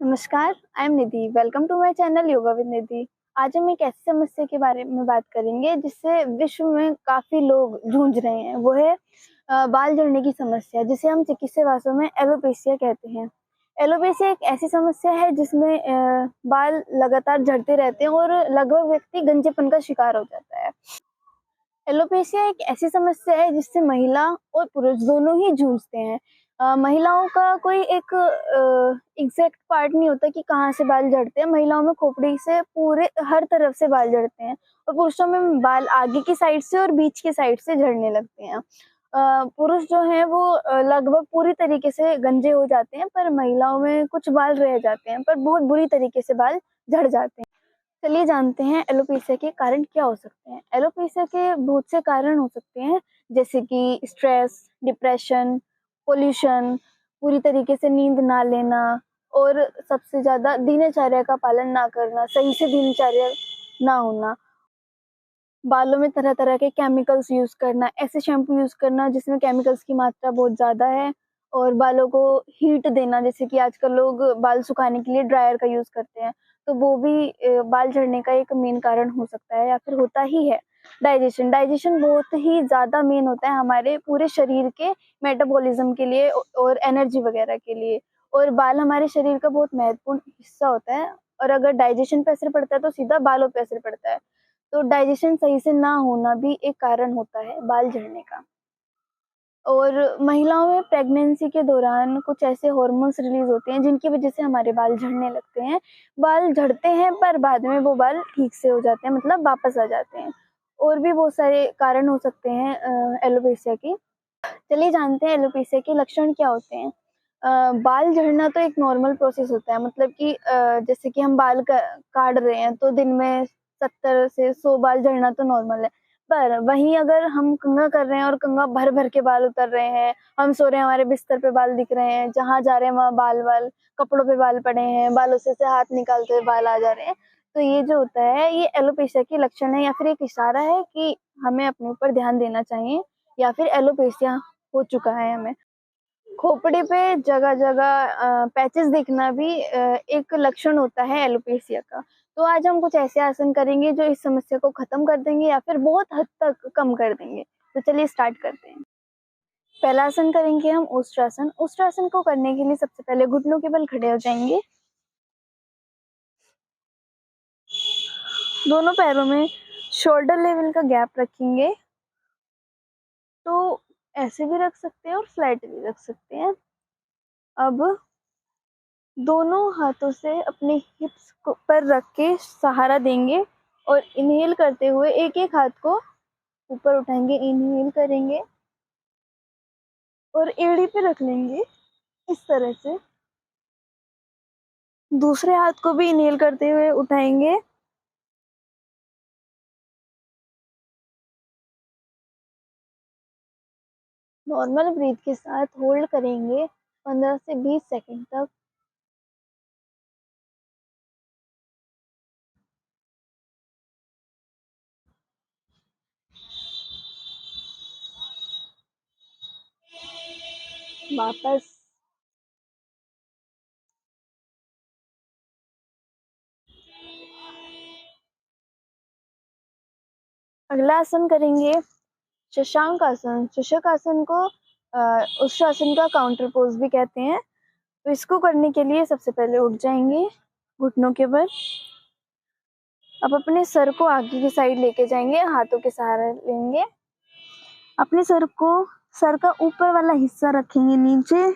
नमस्कार, I am Nidhi. Welcome to my channel yoga with Nidhi. आज हम एक ऐसी समस्या के बारे में बात करेंगे जिससे विश्व में काफ़ी लोग जूझ रहे हैं। वो है बाल झड़ने की समस्या, जिसे हम चिकित्सीय भाषा में एलोपेशिया कहते हैं। एलोपेशिया एक ऐसी समस्या है जिसमें बाल लगातार झड़ते रहते हैं और लगभग व्यक्ति गंजेपन का शिकार हो जाता है। एलोपेशिया एक ऐसी समस्या है जिससे महिला और पुरुष दोनों ही जूझते हैं। महिलाओं का कोई एक एग्जैक्ट पार्ट नहीं होता कि कहाँ से बाल झड़ते हैं। महिलाओं में खोपड़ी से पूरे हर तरफ से बाल झड़ते हैं और पुरुषों में बाल आगे की साइड से और बीच की साइड से झड़ने लगते हैं। पुरुष जो हैं वो लगभग पूरी तरीके से गंजे हो जाते हैं, पर महिलाओं में कुछ बाल रह जाते हैं, पर बहुत बुरी तरीके से बाल झड़ जाते हैं। चलिए जानते हैं एलोपेशिया के कारण क्या हो सकते हैं। एलोपेशिया के बहुत से कारण हो सकते हैं, जैसे कि स्ट्रेस, डिप्रेशन, पोल्यूशन, पूरी तरीके से नींद ना लेना और सबसे ज़्यादा दिनचर्या का पालन ना करना, सही से दिनचर्या ना होना, बालों में तरह-तरह के केमिकल्स यूज़ करना, ऐसे शैम्पू यूज़ करना जिसमें केमिकल्स की मात्रा बहुत ज़्यादा है और बालों को हीट देना, जैसे कि आजकल लोग बाल सुखाने के लिए ड्रायर का यूज़ करते हैं, तो वो भी बाल झड़ने का एक मेन कारण हो सकता है या फिर होता ही है। डाइजेशन बहुत ही ज़्यादा मेन होता है हमारे पूरे शरीर के मेटाबॉलिज़्म के लिए और एनर्जी वगैरह के लिए, और बाल हमारे शरीर का बहुत महत्वपूर्ण हिस्सा होता है, और अगर डाइजेशन पे असर पड़ता है तो सीधा बालों पे असर पड़ता है। तो डाइजेशन सही से ना होना भी एक कारण होता है बाल झड़ने का। और महिलाओं में प्रेगनेंसी के दौरान कुछ ऐसे हार्मोन्स रिलीज़ होते हैं जिनकी वज़ह से हमारे बाल झड़ने लगते हैं। बाल झड़ते हैं पर बाद में वो बाल ठीक से हो जाते हैं, मतलब वापस आ जाते हैं। और भी बहुत सारे कारण हो सकते हैं एलोपेशिया के। चलिए जानते हैं एलोपेशिया के लक्षण क्या होते हैं। बाल झड़ना तो एक नॉर्मल प्रोसेस होता है, मतलब कि जैसे कि हम बाल काट रहे हैं तो दिन में 70 से 100 बाल झड़ना तो नॉर्मल है। पर वहीं अगर हम कंघा कर रहे हैं और कंघा भर-भर के बाल उतर रहे हैं, हम सो रहे हैं, हमारे बिस्तर पे बाल दिख रहे हैं, जहाँ जा रहे हैं वहाँ बाल-वाल, कपड़ों पे बाल पड़े हैं, बालों से हाथ निकालते हुए बाल आ जा रहे हैं, तो ये जो होता है ये एलोपेशिया के लक्षण है या फिर एक इशारा है कि हमें अपने ऊपर ध्यान देना चाहिए या फिर एलोपेशिया हो चुका है हमें। खोपड़ी पे जगह-जगह पैचेस दिखना भी एक लक्षण होता है एलोपेशिया का। तो आज हम कुछ ऐसे आसन करेंगे जो इस समस्या को खत्म कर देंगे या फिर बहुत हद तक कम कर देंगे। तो चलिए स्टार्ट करते हैं। पहला आसन करेंगे हम उष्ट्रासन। उष्ट्रासन को करने के लिए सबसे पहले घुटनों के बल खड़े हो जाएंगे। दोनों पैरों में शोल्डर लेवल का गैप रखेंगे। तो ऐसे भी रख सकते हैं और फ्लैट भी रख सकते हैं। अब दोनों हाथों से अपने हिप्स को पर रख के सहारा देंगे और इनहेल करते हुए एक-एक हाथ को ऊपर उठाएंगे, इनहेल करेंगे और एड़ी पे रख लेंगे इस तरह से। दूसरे हाथ को भी इनहेल करते हुए उठाएंगे नॉर्मल ब्रीथ के साथ होल्ड करेंगे 15 से 20 सेकंड तक। वापस अगला आसन करेंगे शशांक आसन। शशक आसन को उस आसन का काउंटर पोज भी कहते हैं। तो इसको करने के लिए सबसे पहले उठ जाएंगे घुटनों के बल। अब अपने सर को आगे की साइड लेके जाएंगे, हाथों के सहारा लेंगे। अपने सर का ऊपर वाला हिस्सा रखेंगे नीचे,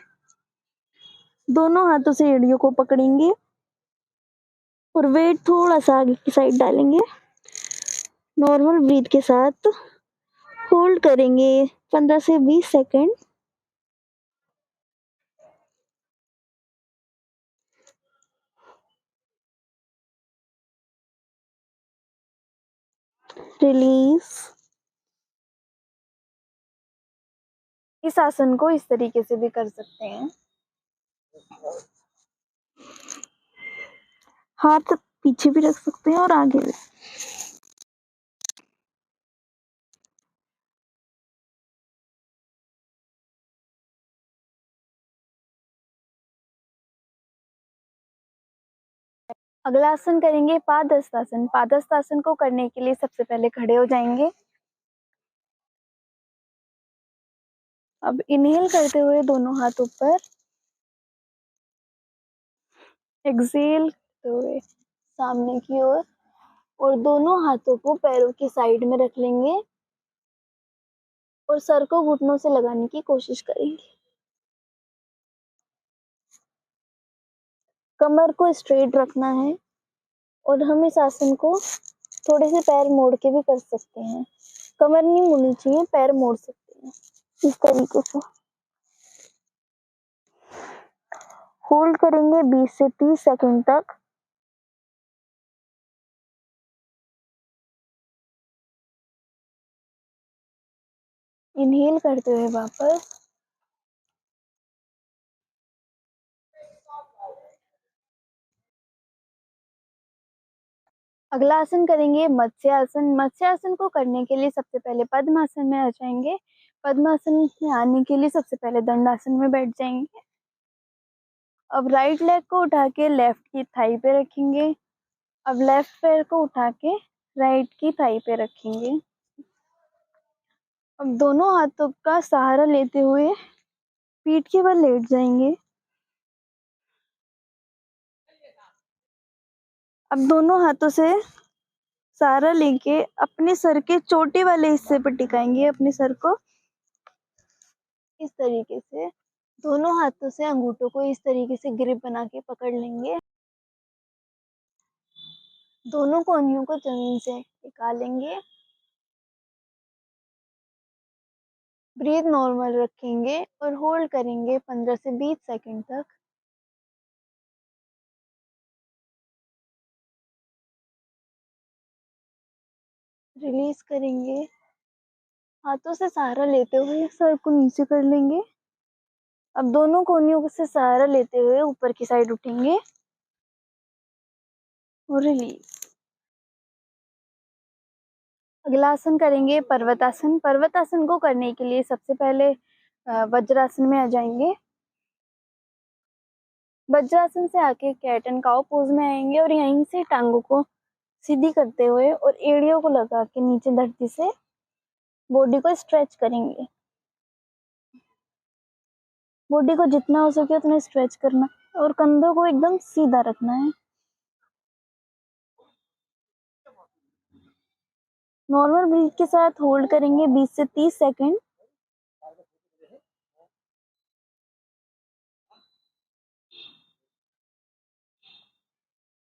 दोनों हाथों से एड़ियों को पकड़ेंगे और वेट थोड़ा सा आगे की साइड डालेंगे। नॉर्मल ब्रीथ के साथ होल्ड करेंगे 15 से 20 सेकंड। रिलीज। इस आसन को इस तरीके से भी कर सकते हैं। हाथ पीछे भी रख सकते हैं और आगे भी। अगला आसन करेंगे पादहस्तासन। पादहस्तासन को करने के लिए सबसे पहले खड़े हो जाएंगे। अब इनहेल करते हुए दोनों हाथ ऊपर, एक्सहेल करते हुए सामने की ओर, और दोनों हाथों को पैरों के साइड में रख लेंगे और सर को घुटनों से लगाने की कोशिश करेंगे। कमर को स्ट्रेट रखना है और हम इस आसन को थोड़े से पैर मोड़ के भी कर सकते हैं। कमर नहीं मुड़नी चाहिए, पैर मोड़ सकते हैं इस तरीके से। होल्ड करेंगे 20 से 30 सेकंड तक। इनहेल करते हुए वापस, अगला आसन करेंगे मत्स्यासन। मत्स्यासन को करने के लिए सबसे पहले पद्मासन में आ जाएंगे। पद्मासन में आने के लिए सबसे पहले दंडासन में बैठ जाएंगे। अब राइट लेग को उठा के लेफ्ट की थाई पे रखेंगे। अब लेफ्ट पैर को उठा के राइट की थाई पे रखेंगे। अब दोनों हाथों का सहारा लेते हुए पीठ के बल लेट जाएंगे। अब दोनों हाथों से सहारा लेके अपने सर के चोटी वाले हिस्से पर टिकाएंगे अपने सर को इस तरीके से। दोनों हाथों से अंगूठों को इस तरीके से ग्रिप बना के पकड़ लेंगे। दोनों कोहनियों को जमीन से निकालेंगे। ब्रीथ नॉर्मल रखेंगे और होल्ड करेंगे 15 से 20 सेकंड तक। रिलीज करेंगे। हाथों से सहारा लेते हुए सर को नीचे कर लेंगे। अब दोनों कोहनियों से सहारा लेते हुए ऊपर की साइड उठेंगे और रिलीज। अगला आसन करेंगे पर्वतासन। पर्वतासन को करने के लिए सबसे पहले वज्रासन में आ जाएंगे। वज्रासन से आके कैट एंड काउ पोज में आएंगे और यहीं से टांगों को सीधी करते हुए और एड़ियों को लगा के नीचे धरती से बॉडी को स्ट्रेच करेंगे। बॉडी को जितना हो सके उतना स्ट्रेच करना और कंधों को एकदम सीधा रखना है। नॉर्मल ब्रीथ के साथ होल्ड करेंगे 20 से 30 सेकंड।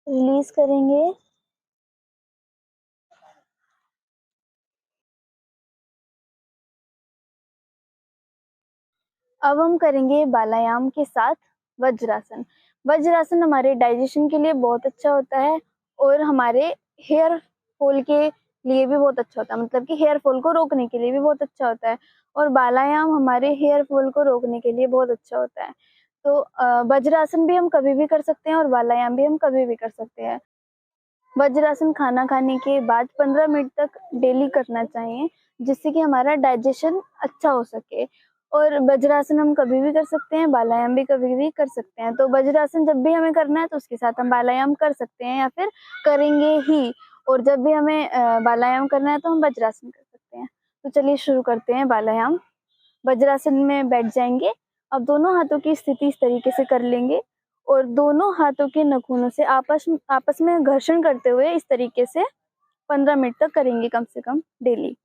रिलीज करेंगे। अब हम करेंगे बालायाम के साथ वज्रासन। वज्रासन हमारे डाइजेशन के लिए बहुत अच्छा होता है और हमारे हेयर फॉल के लिए भी बहुत अच्छा होता है, मतलब कि हेयर फॉल को रोकने के लिए भी बहुत अच्छा होता है। और बालायाम हमारे हेयर फॉल को रोकने के लिए बहुत अच्छा होता है। तो वज्रासन भी हम कभी भी कर सकते हैं और बालायाम भी हम कभी भी कर सकते हैं। वज्रासन खाना खाने के बाद 15 मिनट तक डेली करना चाहिए, जिससे कि हमारा डाइजेशन अच्छा हो सके। और वज्रासन हम कभी भी कर सकते हैं, बालायाम भी कभी भी कर सकते हैं। तो वज्रासन जब भी हमें करना है तो उसके साथ हम बालायाम कर सकते हैं या फिर करेंगे ही। और जब भी हमें बालायाम करना है तो हम वज्रासन कर सकते हैं। तो चलिए शुरू करते हैं बालायाम। वज्रासन में बैठ जाएंगे। अब दोनों हाथों की स्थिति इस तरीके से कर लेंगे और दोनों हाथों के नाखूनों से आपस में घर्षण करते हुए इस तरीके से 15 मिनट तक करेंगे कम से कम डेली।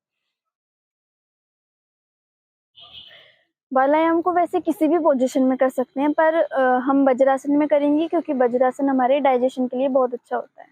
बालायाम को वैसे किसी भी पोजीशन में कर सकते हैं, पर हम वज्रासन में करेंगे क्योंकि वज्रासन हमारे डाइजेशन के लिए बहुत अच्छा होता है।